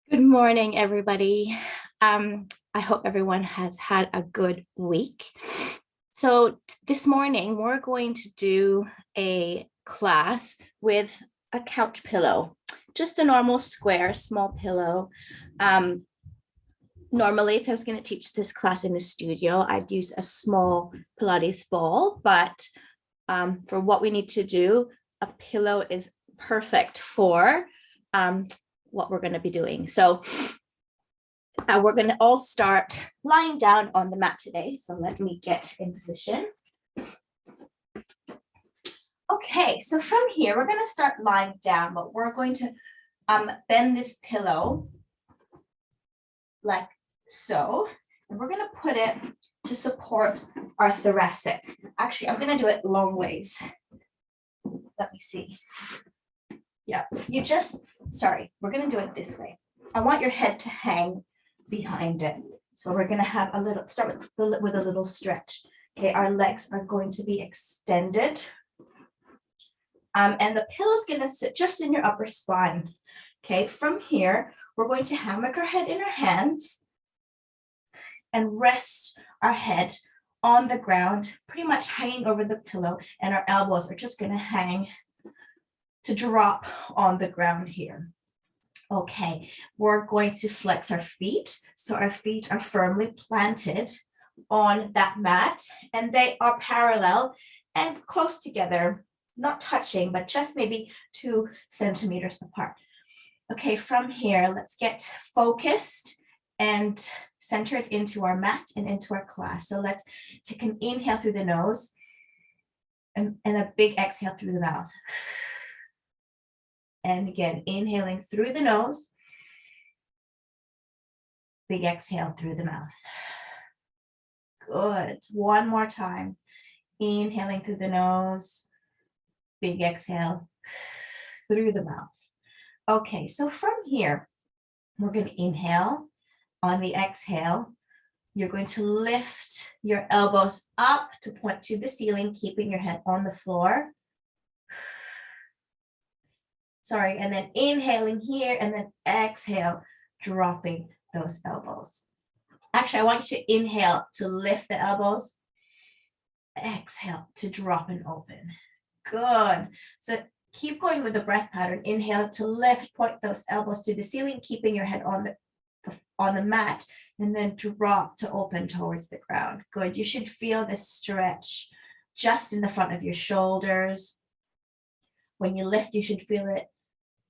Good morning, everybody. I hope everyone has had a good week. So this morning, we're going to do a class with a couch pillow, just a normal square, small pillow. Normally, if I was going to teach this class in the studio, I'd use a small Pilates ball, but for what we need to do, a pillow is perfect for what we're going to be doing. So we're going to all start lying down on the mat today. So let me get in position. Okay, so from here, we're going to start lying down, but we're going to bend this pillow like so. And we're going to put it to support our thoracic. Actually, I'm going to do it long ways. Let me see. Yeah, we're going to do it this way. I want your head to hang behind it. So we're going to have start with a little stretch. Okay, our legs are going to be extended. And the pillow's going to sit just in your upper spine. Okay, from here, we're going to hammock our head in our hands and rest our head on the ground, pretty much hanging over the pillow, and our elbows are just going to hang to drop on the ground here. Okay, we're going to flex our feet. So our feet are firmly planted on that mat and they are parallel and close together, not touching, but just maybe 2 centimeters apart. Okay, from here, let's get focused and centered into our mat and into our class. So let's take an inhale through the nose and a big exhale through the mouth. And again, inhaling through the nose, big exhale through the mouth. Good. One more time. Inhaling through the nose, big exhale through the mouth. Okay, so from here, we're going to inhale. On the exhale, you're going to lift your elbows up to point to the ceiling, keeping your head on the floor. Sorry, and then inhaling here and then exhale, dropping those elbows. Actually, I want you to inhale to lift the elbows. Exhale to drop and open. Good. So keep going with the breath pattern. Inhale to lift, point those elbows to the ceiling, keeping your head on the mat, and then drop to open towards the ground. Good. You should feel this stretch just in the front of your shoulders. When you lift, you should feel it.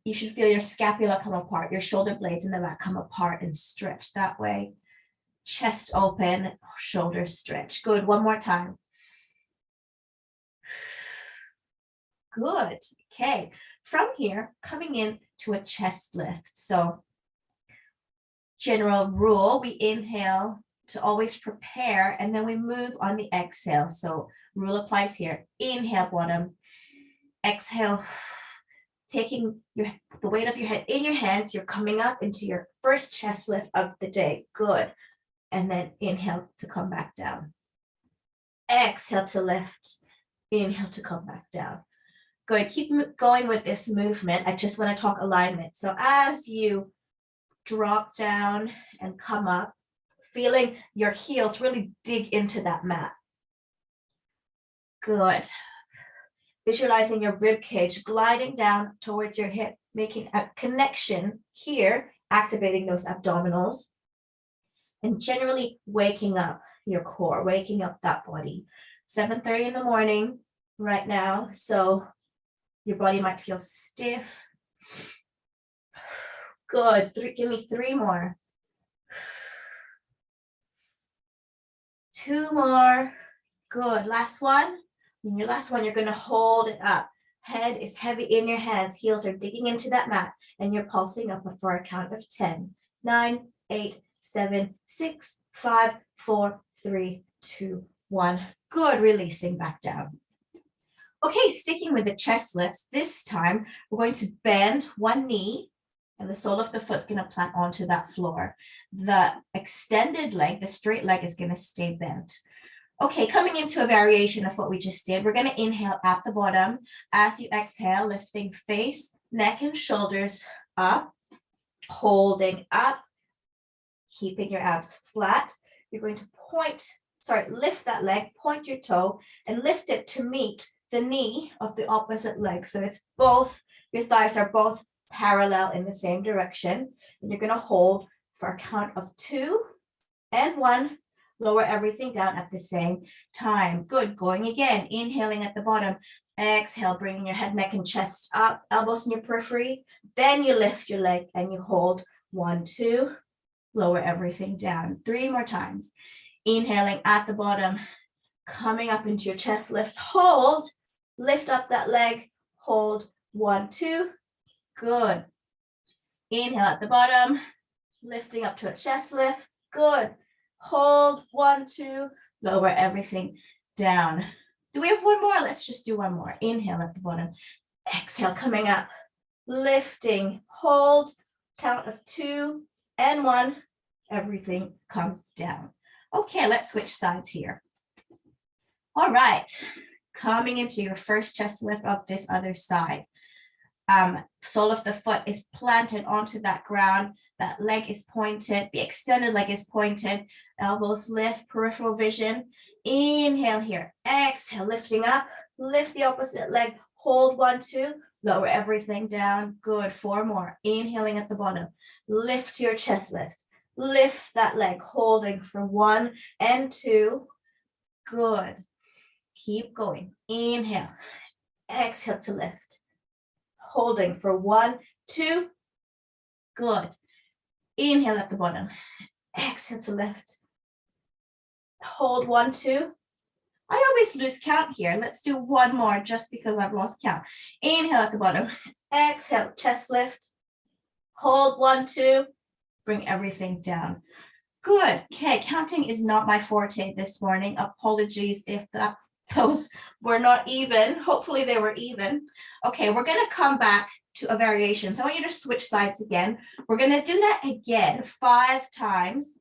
You should feel your scapula come apart, your shoulder blades in the back come apart and stretch that way. Chest open, shoulders stretch. Good. One more time. Good. Okay. From here, coming in to a chest lift. So general rule, we inhale to always prepare, and then we move on the exhale. So rule applies here. Inhale, bottom. Exhale. Taking the weight of your head in your hands, you're coming up into your first chest lift of the day. Good. And then inhale to come back down. Exhale to lift. Inhale to come back down. Good. Keep going with this movement. I just want to talk alignment. So as you drop down and come up, feeling your heels really dig into that mat. Good. Visualizing your rib cage gliding down towards your hip, making a connection here, activating those abdominals, and generally waking up your core, waking up that body. 7:30 in the morning right now, so your body might feel stiff. Good. Give me 3 more. 2 more. Good. Last one. In your last one, you're going to hold it up. Head is heavy in your hands. Heels are digging into that mat, and you're pulsing up for a count of 10. 9, 8, 7, 6, 5, 4, 3, 2, 1. Good. Releasing back down. Okay, sticking with the chest lifts. This time, we're going to bend one knee, and the sole of the foot's going to plant onto that floor. The extended leg, the straight leg, is going to stay bent. Okay, coming into a variation of what we just did, we're going to inhale at the bottom. As you exhale, lifting face, neck, and shoulders up. holding up, keeping your abs flat. You're going to lift that leg, point your toe, and lift it to meet the knee of the opposite leg. So it's both, your thighs are both parallel in the same direction. And you're going to hold for a count of 2 and 1. Lower everything down at the same time. Good. Going again. Inhaling at the bottom. Exhale, bringing your head, neck, and chest up. Elbows in your periphery. Then you lift your leg and you hold 1, 2. Lower everything down. 3 more times. Inhaling at the bottom. Coming up into your chest lift. Hold. Lift up that leg. Hold. 1, 2. Good. Inhale at the bottom. Lifting up to a chest lift. Good. Hold. 1, 2. Lower everything down. Do we have one more? Let's just do one more. Inhale at the bottom. Exhale, coming up. Lifting. Hold. Count of 2 and 1. Everything comes down. Okay, let's switch sides here. All right. Coming into your first chest lift of this other side. Sole of the foot is planted onto that ground. That leg is pointed. The extended leg is pointed. Elbows lift, peripheral vision. Inhale here. Exhale, lifting up. Lift the opposite leg. Hold 1, 2. Lower everything down. Good. 4 more. Inhaling at the bottom. Lift your chest lift. Lift that leg. Holding for 1 and 2. Good. Keep going. Inhale. Exhale to lift. Holding for 1, 2. Good. Inhale at the bottom. Exhale to lift. Hold 1, 2. I always lose count here. Let's do 1 more just because I've lost count. Inhale at the bottom. Exhale, chest lift. Hold 1, 2. Bring everything down. Good. Okay, counting is not my forte this morning. Apologies if those were not even. Hopefully they were even. Okay, we're going to come back to a variation. So I want you to switch sides again. We're going to do that again 5 times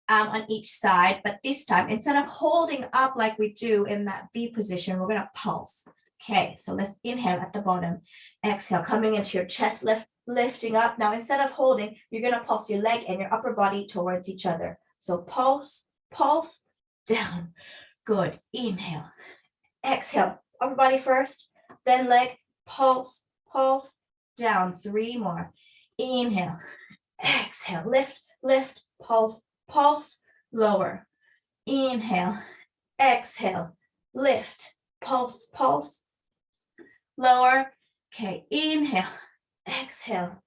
on each side. But this time, instead of holding up like we do in that V position, we're going to pulse. Okay, so let's inhale at the bottom. Exhale, coming into your chest lift, lifting up. Now, instead of holding, you're going to pulse your leg and your upper body towards each other. So pulse, pulse, down. Good. Inhale. Exhale. Upper body first, then leg. Pulse, pulse, down. 3 more. Inhale. Exhale. Lift, lift, pulse, pulse, lower. Inhale. Exhale. Lift, pulse, pulse, lower. Okay. Inhale. Exhale.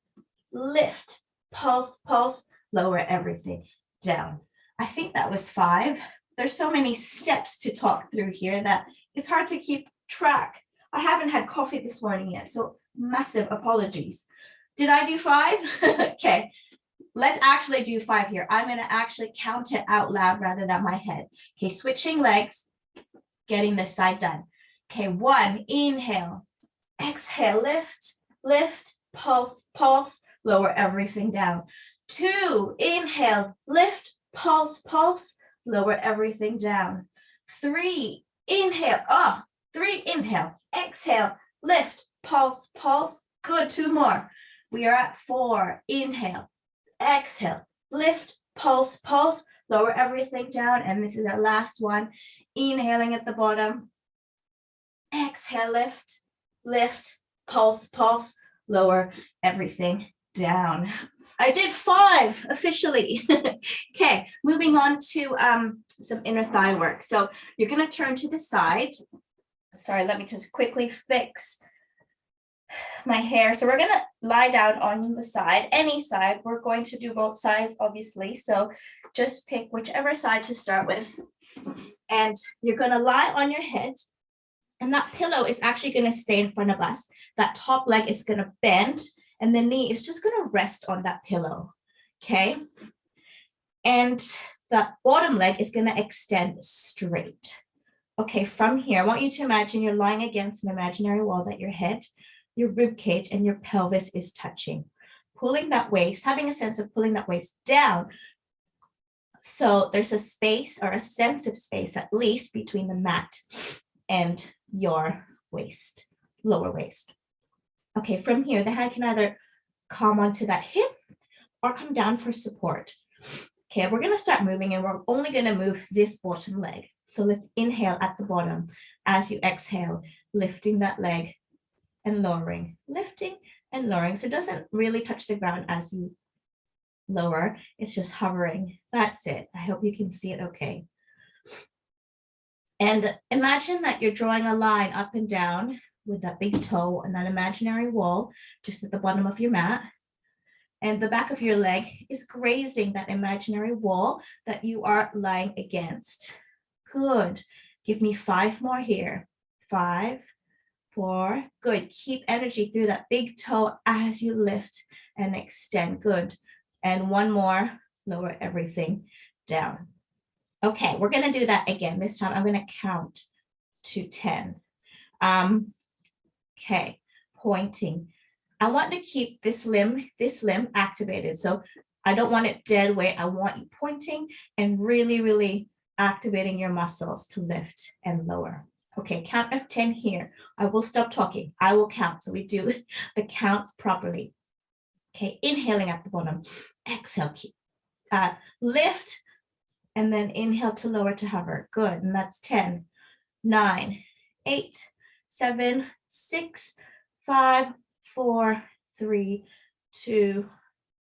Lift, pulse, pulse, lower everything down. I think that was 5. There's so many steps to talk through here that it's hard to keep track. I haven't had coffee this morning yet, so massive apologies. Did I do 5? Okay, let's actually do 5 here. I'm going to actually count it out loud rather than my head. Okay, switching legs, getting this side done. Okay, 1, inhale, exhale, lift, lift, pulse, pulse, lower everything down. 2, inhale, lift, pulse, pulse, lower everything down. 3, inhale, 3, inhale, exhale, lift, pulse, pulse. Good, 2 more. We are at 4, inhale, exhale, lift, pulse, pulse, lower everything down. And this is our last one. Inhaling at the bottom, exhale, lift, lift, pulse, pulse, lower everything down. I did 5 officially. Okay, moving on to some inner thigh work. So you're going to turn to the side. Sorry, let me just quickly fix my hair. So we're going to lie down on the side, any side. We're going to do both sides, obviously. So just pick whichever side to start with. And you're going to lie on your head. And that pillow is actually going to stay in front of us. That top leg is going to bend. And the knee is just going to rest on that pillow, okay? And the bottom leg is going to extend straight. Okay, from here, I want you to imagine you're lying against an imaginary wall that your head, your rib cage, and your pelvis is touching. Pulling that waist, having a sense of pulling that waist down. So there's a space or a sense of space at least between the mat and your waist, lower waist. Okay, from here, the hand can either come onto that hip or come down for support. Okay, we're gonna start moving and we're only gonna move this bottom leg. So let's inhale at the bottom as you exhale, lifting that leg and lowering, lifting and lowering. So it doesn't really touch the ground as you lower, it's just hovering. That's it. I hope you can see it okay. And imagine that you're drawing a line up and down with that big toe and that imaginary wall just at the bottom of your mat. And the back of your leg is grazing that imaginary wall that you are lying against. Good. Give me 5 more here. 5, 4. Good. Keep energy through that big toe as you lift and extend. Good. And 1 more. Lower everything down. Okay, we're going to do that again. This time I'm going to count to 10. Okay, pointing. I want to keep this limb activated. So I don't want it dead weight. I want you pointing and really, really activating your muscles to lift and lower. Okay, count of 10 here. I will stop talking. I will count. So we do the counts properly. Okay, inhaling at the bottom. Exhale, lift, and then inhale to lower to hover. Good, and that's 10, 9, 8, 7, 6, 5, 4, 3, 2,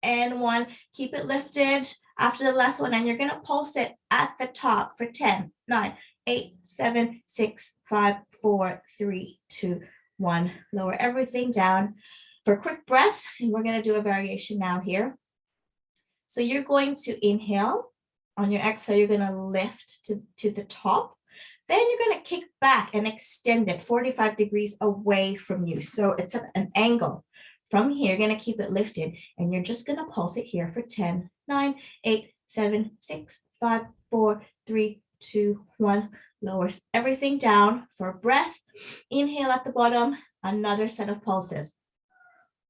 and 1. Keep it lifted after the last one, and you're gonna pulse it at the top for 10, 9, 8, 7, 6, 5, 4, 3, 2, 1. Lower everything down for a quick breath, and we're gonna do a variation now here. So you're going to inhale. On your exhale, you're gonna lift to the top. Then you're gonna kick back and extend it 45 degrees away from you. So it's an angle. From here, you're gonna keep it lifted and you're just gonna pulse it here for 10, 9, 8, 7, 6, 5, 4, 3, 2, 1. Lower everything down for a breath. Inhale at the bottom, another set of pulses.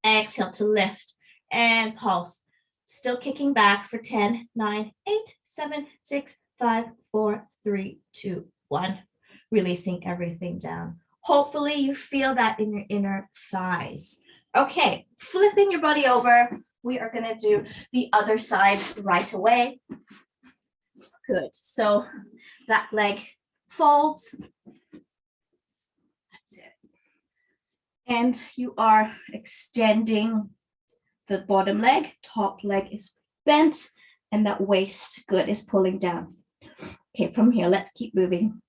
Exhale to lift and pulse. Still kicking back for 10, 9, 8, 7, 6, 5, 4, 3, 2, 1. Releasing everything down. Hopefully you feel that in your inner thighs. Okay, flipping your body over. We are going to do the other side right away. Good. So that leg folds. That's it. And you are extending the bottom leg, top leg is bent, and that waist, good, is pulling down. Okay, from here, let's keep moving.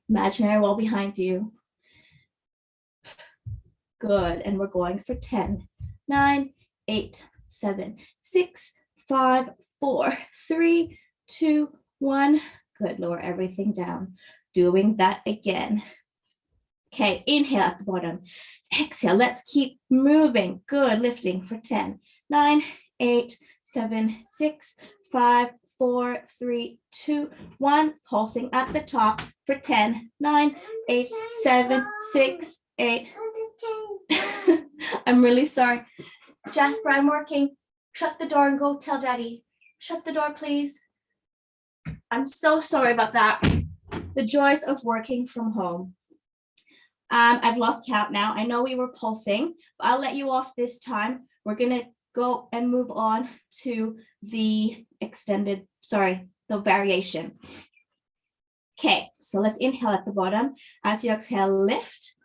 Imaginary wall behind you. Good, and we're going for 10, 9, 8, 7, 6, 5, 4, 3, 2, 1. Good, lower everything down. Doing that again. Okay, inhale at the bottom. Exhale, let's keep moving. Good, lifting for 10, 9, 8, 7, 6, 5, 4, 3, 2, 1. Pulsing at the top for 10, 9, 8, 7, 6, 8. I'm really sorry. Jasper, I'm working. Shut the door and go tell Daddy. Shut the door, please. I'm so sorry about that. The joys of working from home. I've lost count now. I know we were pulsing, but I'll let you off this time. We're going to go and move on to the the variation. Okay, so let's inhale at the bottom. As you exhale, lift,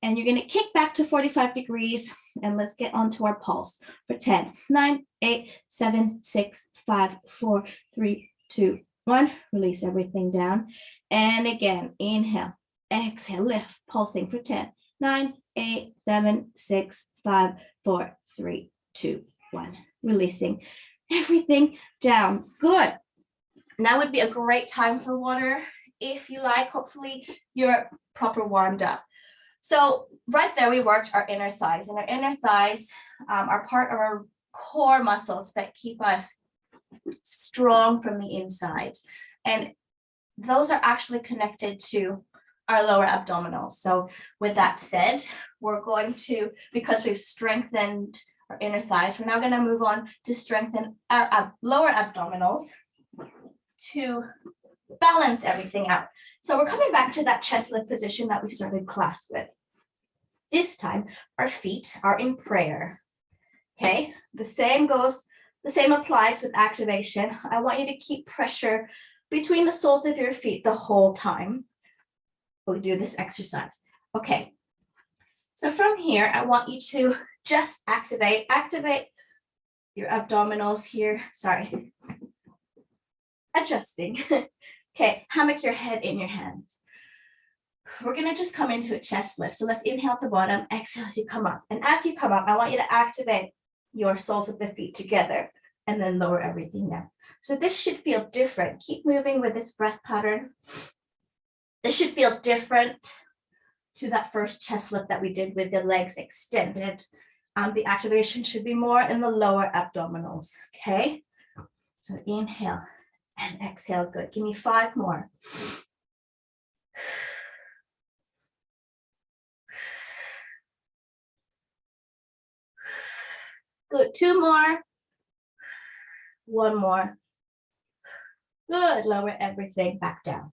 and you're going to kick back to 45 degrees, and let's get onto our pulse for 10, 9, 8, 7, 6, 5, 4, 3, 2, 1. Release everything down. And again, inhale. Exhale, lift, pulsing for 10, 9, 8, 7, 6, 5, 4, 3, 2, 1. Releasing everything down. Good. Now would be a great time for water if you like. Hopefully you're proper warmed up. So right there, we worked our inner thighs, and our inner thighs are part of our core muscles that keep us strong from the inside. And those are actually connected to our lower abdominals. So with that said, we're going to, because we've strengthened our inner thighs, we're now going to move on to strengthen our lower abdominals to balance everything out. So we're coming back to that chest lift position that we started class with. This time, our feet are in prayer. Okay, the same applies with activation. I want you to keep pressure between the soles of your feet the whole time we do this exercise. Okay, so from here, I want you to just activate your abdominals here. Sorry, adjusting. Okay, hammock your head in your hands. We're gonna just come into a chest lift. So let's inhale at the bottom, exhale as you come up. And as you come up, I want you to activate your soles of the feet together and then lower everything down. So this should feel different. Keep moving with this breath pattern. This should feel different to that first chest lift that we did with the legs extended. The activation should be more in the lower abdominals, okay? So inhale and exhale, good. Give me 5 more. Good, 2 more. 1 more. Good, lower everything back down.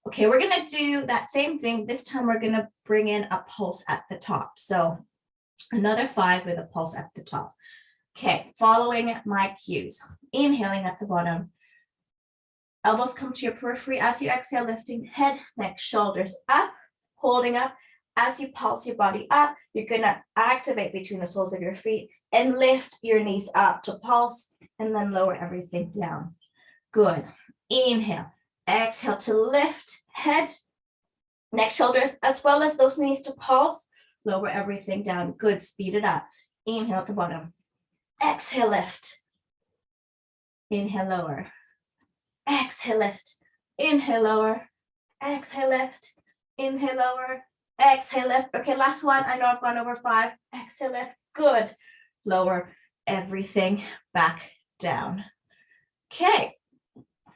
Okay, we're gonna do that same thing. This time we're gonna bring in a pulse at the top. So another 5 with a pulse at the top. Okay, following my cues. Inhaling at the bottom. Elbows come to your periphery as you exhale, lifting head, neck, shoulders up, holding up. As you pulse your body up, you're gonna activate between the soles of your feet and lift your knees up to pulse and then lower everything down. Good. Inhale. Exhale to lift head, neck, shoulders, as well as those knees to pulse. Lower everything down. Good. Speed it up. Inhale at the bottom. Exhale, lift. Inhale, lower. Exhale, lift. Inhale, lower. Exhale, lift. Inhale, lower. Exhale, lift. Okay, last one. I know I've gone over 5. Exhale, lift. Good. Lower everything back down. Okay.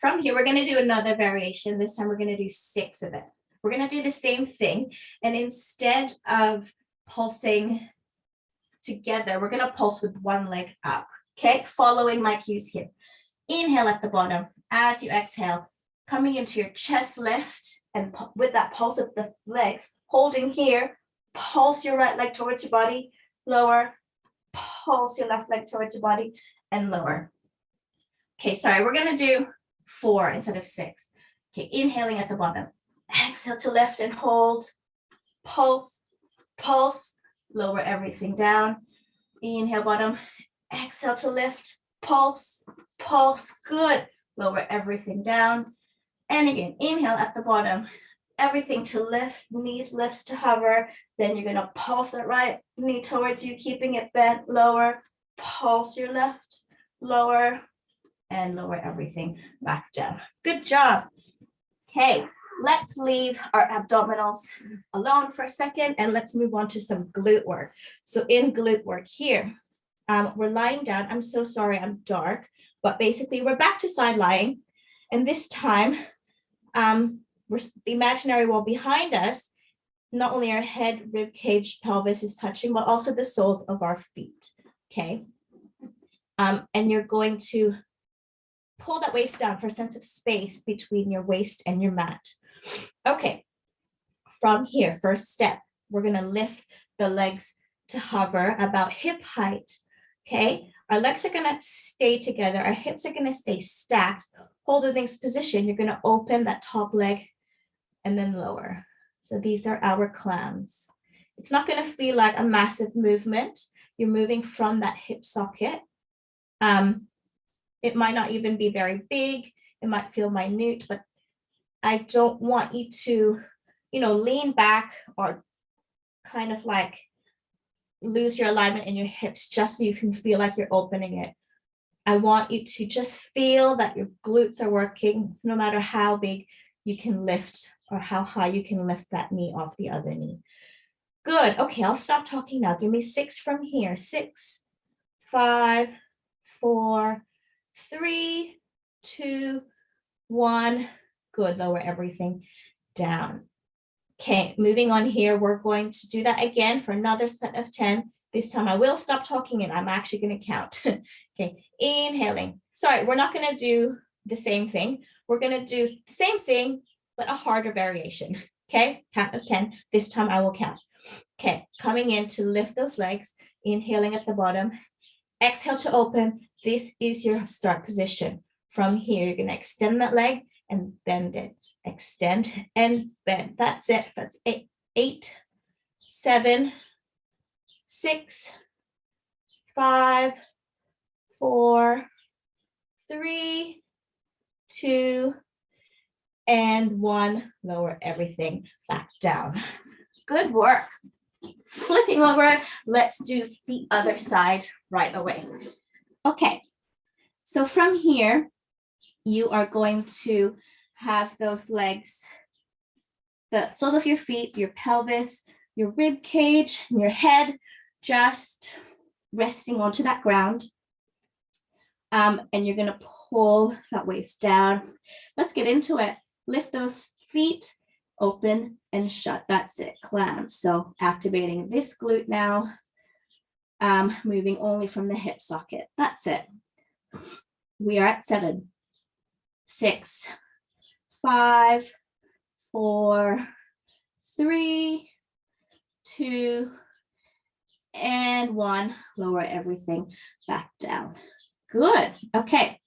From here, we're going to do another variation. This time we're going to do 6 of it. We're going to do the same thing. And instead of pulsing together, we're going to pulse with one leg up. Okay, following my cues here. Inhale at the bottom. As you exhale, coming into your chest lift. And with that pulse of the legs, holding here, pulse your right leg towards your body, lower. Pulse your left leg towards your body and lower. Okay, sorry, we're going to do 4 instead of 6. Okay, inhaling at the bottom. Exhale to lift and hold. Pulse, pulse, lower everything down. Inhale, bottom. Exhale to lift. Pulse, pulse, good. Lower everything down. And again, inhale at the bottom. Everything to lift, knees lifts to hover. Then you're going to pulse that right knee towards you, keeping it bent, lower. Pulse your left, lower. And lower everything back down. Good job. Okay, let's leave our abdominals alone for a second and let's move on to some glute work. So in glute work here, we're lying down. I'm so sorry, I'm dark, but basically we're back to side lying. And this time, the imaginary wall behind us, not only our head, rib cage, pelvis is touching, but also the soles of our feet. Okay. And you're going to pull that waist down for a sense of space between your waist and your mat. Okay, from here, first step, we're gonna lift the legs to hover about hip height, okay? Our legs are gonna stay together, our hips are gonna stay stacked. Hold the things position, you're gonna open that top leg and then lower. So these are our clams. It's not gonna feel like a massive movement. You're moving from that hip socket. It might not even be very big. It might feel minute, but I don't want you to, lean back or kind of like lose your alignment in your hips just so you can feel like you're opening it. I want you to just feel that your glutes are working no matter how big you can lift or how high you can lift that knee off the other knee. Good. Okay, I'll stop talking now. Give me 6 from here. 6, 5, 4, 3, 2, 1. Good. Lower everything down. Okay, moving on here. We're going to do that again for another set of 10. This time I will stop talking and I'm actually going to count. Okay, inhaling. Sorry, we're not going to do the same thing. We're going to do the same thing, but a harder variation. Okay, count of 10. This time I will count. Okay, coming in to lift those legs. Inhaling at the bottom. Exhale to open. This is your start position. From here, you're going to extend that leg and bend it. Extend and bend. That's it. That's 8, 7, 6, 5, 4, 3, 2, and 1. Lower everything back down. Good work. Flipping over, let's do the other side right away. Okay, so from here, you are going to have those legs, the soles of your feet, your pelvis, your rib cage, and your head just resting onto that ground. And you're going to pull that waist down. Let's get into it. Lift those feet, open and shut. That's it, clam. So activating this glute now, moving only from the hip socket. That's it. We are at 7, 6, 5, 4, 3, 2, and 1. Lower everything back down. Good. Okay.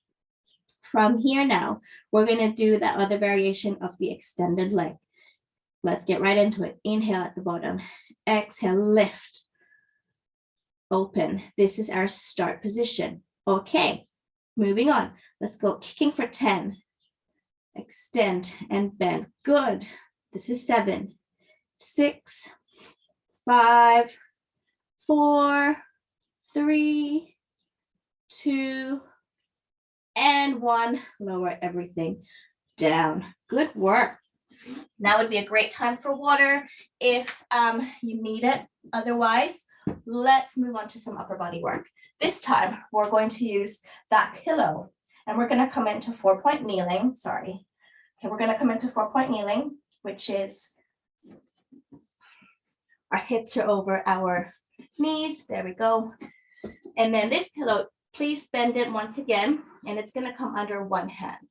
From here now, we're going to do that other variation of the extended leg. Let's get right into it. Inhale at the bottom. Exhale, lift. Open. This is our start position. Okay. Moving on. Let's go kicking for 10. Extend and bend. Good. This is 7, 6, 5, 4, 3, 2, and 1. Lower everything down. Good work. Now would be a great time for water if you need it. Otherwise, let's move on to some upper body work. This time, we're going to use that pillow, and we're going to come into 4-point kneeling. Sorry. Okay, we're going to come into 4-point kneeling, which is our hips are over our knees. There we go. And then this pillow, please bend it once again, and it's going to come under one hand.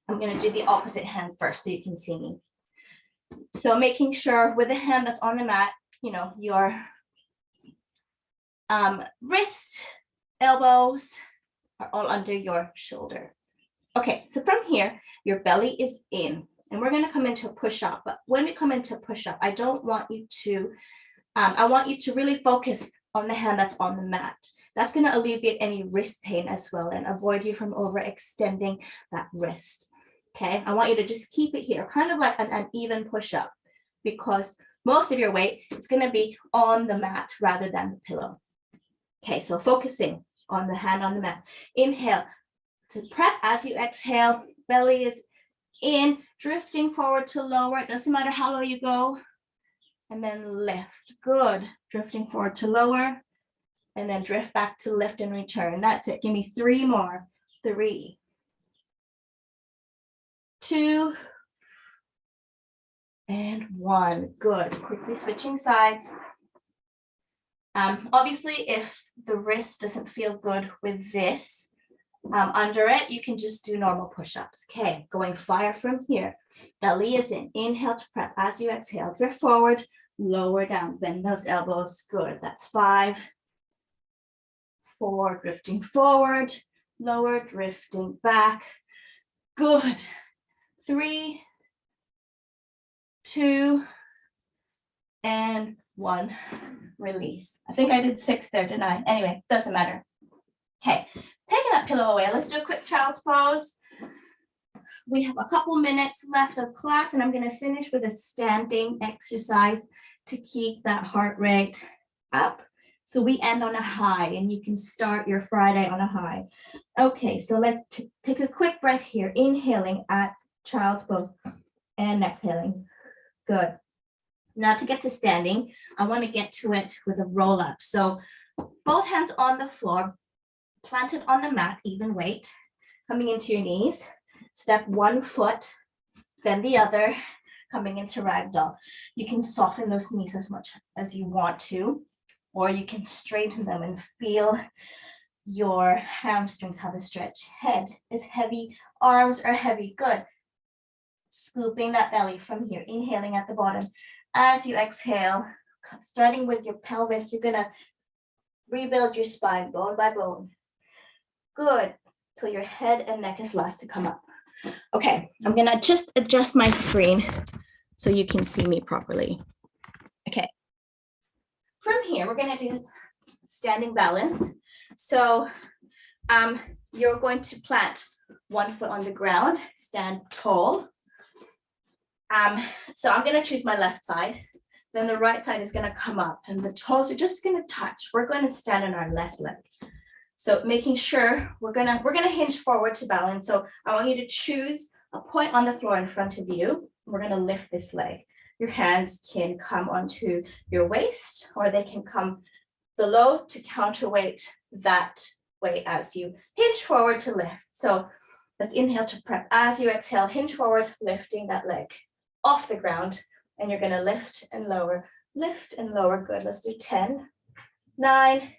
I'm going to do the opposite hand first so you can see me. So making sure with the hand that's on the mat, you know, your wrists, elbows are all under your shoulder. Okay, so from here, your belly is in, and we're going to come into a push-up. But when we come into push-up, I don't want you to, I want you to really focus on the hand that's on the mat. That's going to alleviate any wrist pain as well and avoid you from overextending that wrist. Okay, I want you to just keep it here, kind of like an even push-up, because most of your weight is going to be on the mat rather than the pillow. Okay, so focusing on the hand on the mat. Inhale to prep as you exhale. Belly is in, drifting forward to lower. It doesn't matter how low you go. And then lift. Good. Drifting forward to lower. And then drift back to lift and return. That's it. Give me 3 more. 3, 2, and 1. Good. Quickly switching sides. Obviously, if the wrist doesn't feel good with this under it, you can just do normal push-ups. Okay, going fire from here. Belly is in. Inhale to prep. As you exhale, drift forward, lower down. Bend those elbows. Good. That's 5, 4, drifting forward, lower, drifting back. Good. 3, 2, and 1. Release. I think I did 6 there, didn't I? Anyway, doesn't matter. Okay, taking that pillow away. Let's do a quick child's pose. We have a couple minutes left of class, and I'm going to finish with a standing exercise to keep that heart rate up. So we end on a high, and you can start your Friday on a high. Okay, so let's take a quick breath here. Inhaling at child's pose and exhaling. Good. Now to get to standing, I want to get to it with a roll up. So both hands on the floor, planted on the mat, even weight, coming into your knees. Step 1 foot, then the other, coming into ragdoll. You can soften those knees as much as you want to, or you can straighten them and feel your hamstrings have a stretch. Head is heavy, arms are heavy. Good. Scooping that belly from here, inhaling at the bottom. As you exhale, starting with your pelvis, you're gonna Rebuild your spine bone by bone. Good, till your head and neck is last to come up. Okay, I'm gonna just adjust my screen so you can see me properly. Okay, from here, we're gonna do standing balance. So you're going to plant one foot on the ground, stand tall. So I'm gonna choose my left side. Then the right side is gonna come up and the toes are just gonna touch. We're gonna stand on our left leg. So making sure we're gonna hinge forward to balance. So I want you to choose a point on the floor in front of you. We're gonna lift this leg. Your hands can come onto your waist or they can come below to counterweight that way as you hinge forward to lift. So let's inhale to prep. As you exhale, hinge forward, lifting that leg off the ground. And you're gonna lift and lower. Good, let's do 10, 9,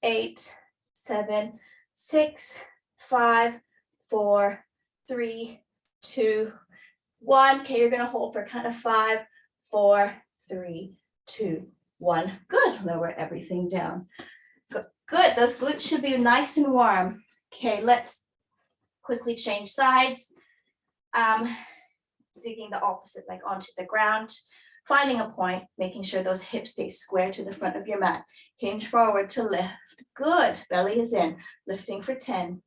8, 7, 6, 5, 4, 3, 2, 1. Okay, you're gonna hold for kind of 5, 4, 3, 2, 1. Good, lower everything down. Good, those glutes should be nice and warm. Okay, let's quickly change sides. Digging the opposite leg onto the ground, finding a point, making sure those hips stay square to the front of your mat. Hinge forward to lift. Good, belly is in. Lifting for 10,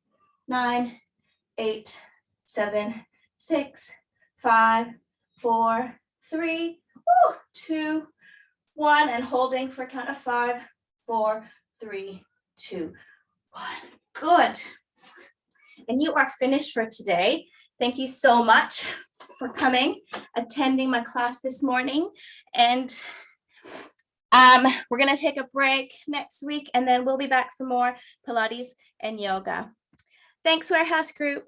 9, 8, 7, 6, 5, 4, 3, 2, 1, and holding for count of 5, 4, 3, 2, 1. Good. And you are finished for today. Thank you so much for coming, attending my class this morning. And we're going to take a break next week, and then we'll be back for more Pilates and yoga. Thanks, Warehouse Group.